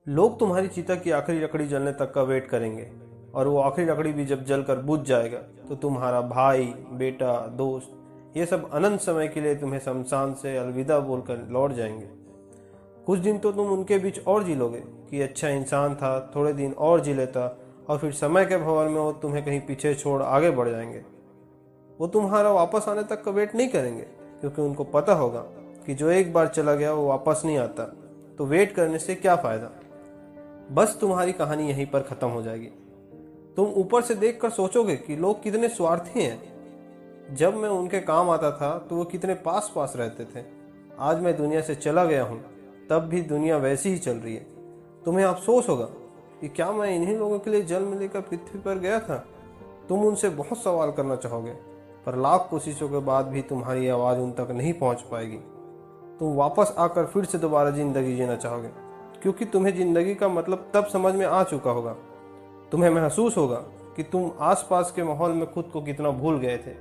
लोग तुम्हारी चिता की आखिरी लकड़ी जलने तक का वेट करेंगे और वो आखिरी लकड़ी भी जब जलकर बुझ जाएगा तो तुम्हारा भाई, बेटा, दोस्त ये सब अनंत समय के लिए तुम्हें शमशान से अलविदा बोलकर लौट जाएंगे। कुछ दिन तो तुम उनके बीच और जी लोगे कि अच्छा इंसान था, थोड़े दिन और जी लेता, और फिर समय के भंवर में वो तुम्हें कहीं पीछे छोड़ आगे बढ़ जाएंगे। वो तुम्हारा वापस आने तक का वेट नहीं करेंगे क्योंकि उनको पता होगा कि जो एक बार चला गया वो वापस नहीं आता, तो वेट करने से क्या फ़ायदा। बस तुम्हारी कहानी यहीं पर ख़त्म हो जाएगी। तुम ऊपर से देखकर सोचोगे कि लोग कितने स्वार्थी हैं। जब मैं उनके काम आता था तो वो कितने पास पास रहते थे। आज मैं दुनिया से चला गया हूँ, तब भी दुनिया वैसी ही चल रही है। तुम्हें अफसोस होगा कि क्या मैं इन्हीं लोगों के लिए जन्म लेकर पृथ्वी पर गया था। तुम उनसे बहुत सवाल करना चाहोगे, पर लाख कोशिशों के बाद भी तुम्हारी आवाज़ उन तक नहीं पहुँच पाएगी। तुम वापस आकर फिर से दोबारा ज़िंदगी जीना चाहोगे, क्योंकि तुम्हें ज़िंदगी का मतलब तब समझ में आ चुका होगा। तुम्हें महसूस होगा कि तुम आसपास के माहौल में खुद को कितना भूल गए थे।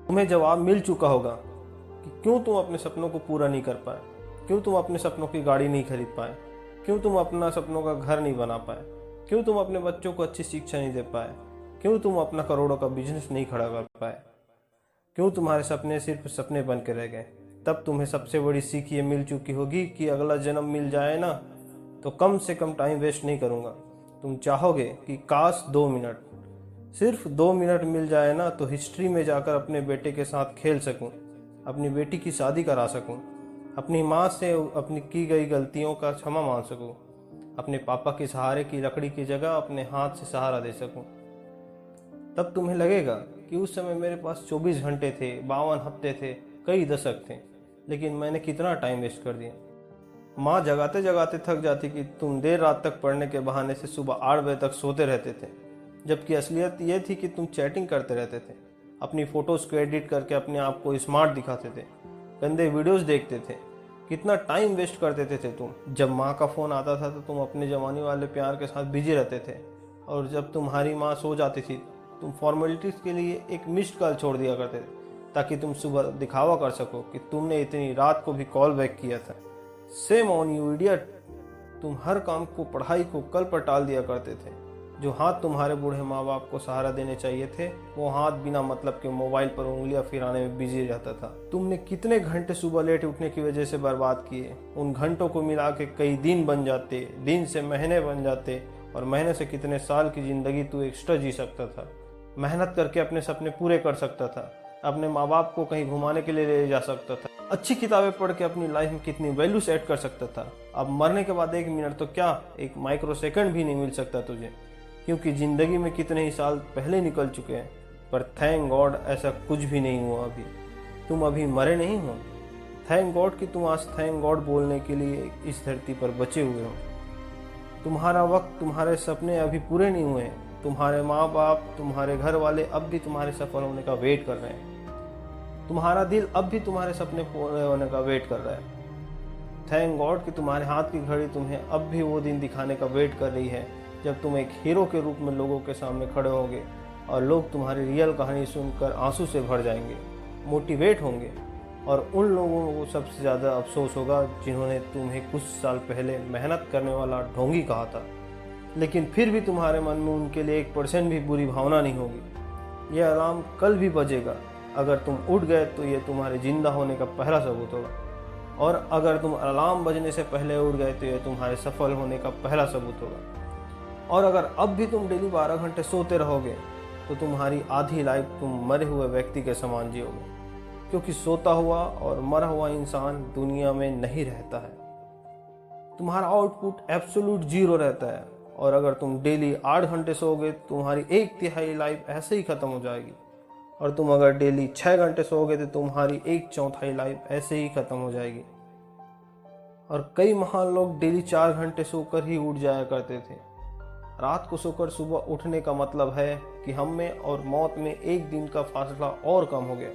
तुम्हें जवाब मिल चुका होगा कि क्यों तुम अपने सपनों को पूरा नहीं कर पाए, क्यों तुम अपने सपनों की गाड़ी नहीं खरीद पाए, क्यों तुम अपना सपनों का घर नहीं बना पाए, क्यों तुम अपने बच्चों को अच्छी शिक्षा नहीं दे पाए, क्यों तुम अपना करोड़ों का बिजनेस नहीं खड़ा कर पाए, क्यों तुम्हारे सपने सिर्फ सपने बन के रह गए। तब तुम्हें सबसे बड़ी सीख ये मिल चुकी होगी कि अगला जन्म मिल जाए ना, तो कम से कम टाइम वेस्ट नहीं करूँगा। तुम चाहोगे कि काश 2 मिनट, सिर्फ 2 मिनट मिल जाए ना, तो हिस्ट्री में जाकर अपने बेटे के साथ खेल सकूं, अपनी बेटी की शादी करा सकूं, अपनी माँ से अपनी की गई गलतियों का क्षमा मांग सकूं, अपने पापा के सहारे की लकड़ी की जगह अपने हाथ से सहारा दे सकूं। तब तुम्हें लगेगा कि उस समय मेरे पास 24 घंटे थे, 52 हफ्ते थे, कई दशक थे, लेकिन मैंने कितना टाइम वेस्ट कर दिया। माँ जगाते जगाते थक जाती कि तुम देर रात तक पढ़ने के बहाने से सुबह 8 बजे तक सोते रहते थे, जबकि असलियत ये थी कि तुम चैटिंग करते रहते थे, अपनी फ़ोटोज़ को एडिट करके अपने आप को स्मार्ट दिखाते थे, गंदे वीडियोज़ देखते थे। कितना टाइम वेस्ट करते थे तुम। जब माँ का फ़ोन आता था तो तुम अपने जवानी वाले प्यार के साथ बिजी रहते थे, और जब तुम्हारी माँ सो जाती थी तुम फॉर्मेलिटीज़ के लिए एक मिस्ड कॉल छोड़ दिया करते थे, ताकि तुम सुबह दिखावा कर सको कि तुमने इतनी रात को भी कॉल बैक किया था। Same on you idiot. तुम हर काम को, पढ़ाई को कल पर टाल दिया करते थे। जो हाथ तुम्हारे बूढ़े माँ बाप को सहारा देने चाहिए थे, वो हाथ बिना मतलब के मोबाइल पर उंगलियां फिराने में बिजी रहता था। तुमने कितने घंटे सुबह लेट उठने की वजह से बर्बाद किए। उन घंटों को मिला के कई दिन बन जाते, दिन से महीने बन जाते, और महीने से कितने साल की जिंदगी तू एक्स्ट्रा जी सकता था। मेहनत करके अपने सपने पूरे कर सकता था, अपने माँ बाप को कहीं घुमाने के लिए ले जा सकता था, अच्छी किताबें पढ़ के अपनी लाइफ में कितनी वैल्यू सेट कर सकता था। अब मरने के बाद 1 मिनट तो क्या, 1 माइक्रो सेकंड भी नहीं मिल सकता तुझे, क्योंकि ज़िंदगी में कितने ही साल पहले निकल चुके हैं। पर थैंक गॉड ऐसा कुछ भी नहीं हुआ। अभी तुम अभी मरे नहीं हो। थैंक गॉड कि तुम आज थैंक गॉड बोलने के लिए इस धरती पर बचे हुए हो। तुम्हारा वक्त, तुम्हारे सपने अभी पूरे नहीं हुए हैं। तुम्हारे माँ बाप, तुम्हारे घर वाले अब भी तुम्हारे सफल होने का वेट कर रहे हैं। तुम्हारा दिल अब भी तुम्हारे सपने पूरे होने का वेट कर रहा है। थैंक गॉड कि तुम्हारे हाथ की घड़ी तुम्हें अब भी वो दिन दिखाने का वेट कर रही है जब तुम एक हीरो के रूप में लोगों के सामने खड़े होंगे और लोग तुम्हारी रियल कहानी सुनकर आंसू से भर जाएंगे, मोटिवेट होंगे। और उन लोगों को सबसे ज़्यादा अफसोस होगा जिन्होंने तुम्हें कुछ साल पहले मेहनत करने वाला ढोंगी कहा था, लेकिन फिर भी तुम्हारे मन में उनके लिए 1% भी बुरी भावना नहीं होगी। यह अलार्म कल भी बजेगा। अगर तुम उठ गए तो ये तुम्हारे जिंदा होने का पहला सबूत होगा, और अगर तुम अलार्म बजने से पहले उठ गए तो यह तुम्हारे सफल होने का पहला सबूत होगा। और अगर अब भी तुम डेली 12 घंटे सोते रहोगे तो तुम्हारी आधी लाइफ तुम मरे हुए व्यक्ति के समान जियोगे, क्योंकि सोता हुआ और मरा हुआ इंसान दुनिया में नहीं रहता है। तुम्हारा आउटपुट एब्सोल्यूट जीरो रहता है, और अगर तुम डेली 8 घंटे सोओगे तुम्हारी 1/3 लाइफ ऐसे ही ख़त्म हो जाएगी, और तुम अगर डेली 6 घंटे सोओगे तो तुम्हारी 1/4 लाइफ ऐसे ही ख़त्म हो जाएगी। और कई महान लोग डेली 4 घंटे सोकर ही उठ जाया करते थे। रात को सोकर सुबह उठने का मतलब है कि हम में और मौत में एक दिन का फासला और कम हो गया।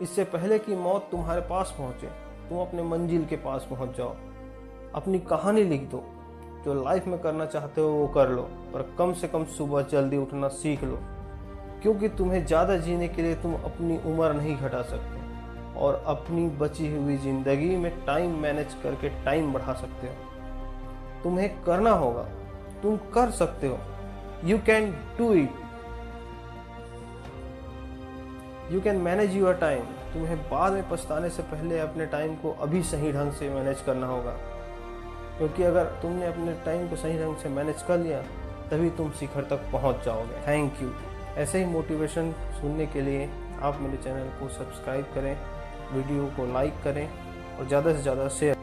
इससे पहले कि मौत तुम्हारे पास पहुँचे, तुम अपने मंजिल के पास पहुँच जाओ। अपनी कहानी लिख दो। जो लाइफ में करना चाहते हो वो कर लो, पर कम से कम सुबह जल्दी उठना सीख लो, क्योंकि तुम्हें ज़्यादा जीने के लिए तुम अपनी उम्र नहीं घटा सकते, और अपनी बची हुई ज़िंदगी में टाइम मैनेज करके टाइम बढ़ा सकते हो। तुम्हें करना होगा, तुम कर सकते हो। You can do it, you can manage your time. तुम्हें बाद में पछताने से पहले अपने टाइम को अभी सही ढंग से मैनेज करना होगा, क्योंकि अगर तुमने अपने टाइम को सही ढंग से मैनेज कर लिया तभी तुम शिखर तक पहुंच जाओगे। Thank you. ऐसे ही मोटिवेशन सुनने के लिए आप मेरे चैनल को सब्सक्राइब करें, वीडियो को लाइक करें और ज़्यादा से ज़्यादा शेयर